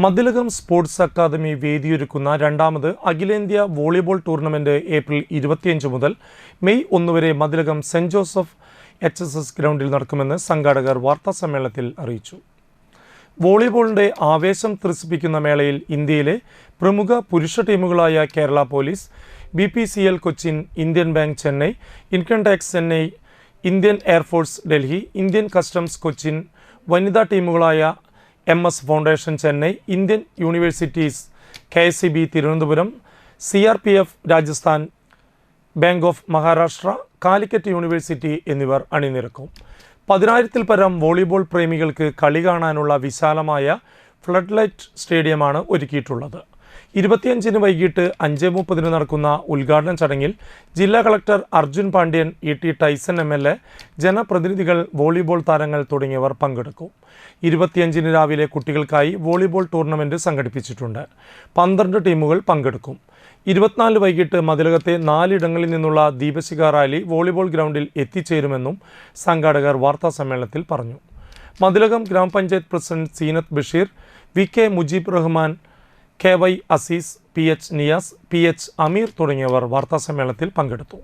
Mathilakam sports academy വേദിയൊരുക്കുന്ന രണ്ടാമത് അഖിലേന്ത്യാ volleyball tournament April 25 മുതൽ മെയ് 1 വരെ മതിലകം സെന്റ് ജോസഫ് HSS ഗ്രൗണ്ടിൽ നടക്കുമെന്ന് സംഘാടകർ വാർത്താസമ്മേളനത്തിൽ അറിയിച്ചു. വോളിബോളിന്റെ ആവേശം ത്രസിപ്പിക്കുന്ന മേളയിൽ ഇന്ത്യയിലെ പ്രമുഖ പുരുഷ ടീമുകളായ Kerala police, BPCL Cochin, Indian bank Chennai, income tax Chennai, Indian air force Delhi, Indian customs Cochin, വനിതാ ടീമുകളായ MS foundation Chennai, Indian universities KSCB Thiruvananthapuram, CRPF Rajasthan, bank of Maharashtra, Calicut university എന്നിവർ അണിനിരക്കും. 10,000-ൽ പരം വോളിബോൾ പ്രേമികൾക്ക് കളി കാണാനുള്ള വിശാലമായ ഫ്ലഡ് ലൈറ്റ് സ്റ്റേഡിയമാണ് ഒരുക്കിയിട്ടുള്ളത്. 25-ന് വൈകിട്ട് 5:30 നടക്കുന്ന ഉദ്ഘാടന ചടങ്ങിൽ ജില്ലാ collector Arjun Pandian, ET Tyson MLA, ജനപ്രതിനിധികൾ, വോളിബോൾ താരങ്ങൾ തുടങ്ങിയവർ പങ്കെടുക്കും. 25-ന് രാവിലെ കുട്ടികൾക്കായി വോളിബോൾ ടൂർണമെന്റ് സംഘടിപ്പിച്ചിട്ടുണ്ട്. 12 ടീമുകൾ പങ്കെടുക്കും. 24 വൈകിട്ട് മതിലകത്തെ 4 ഇടങ്ങളിൽ നിന്നുള്ള ദീപശിഖ റാലി വോളിബോൾ ഗ്രൗണ്ടിൽ എത്തിച്ചേരുമെന്നും സംഘാടകർ വാർത്താസമ്മേളനത്തിൽ പറഞ്ഞു. മതിലകം ഗ്രാമപഞ്ചായത്ത് president Seenath Basheer, VK Mujeeb Rahman, KY Azeez, PH Niyas, PH Ameer തുടങ്ങിയവർ വാർത്താസമ്മേളനത്തിൽ പങ്കെടുത്തു.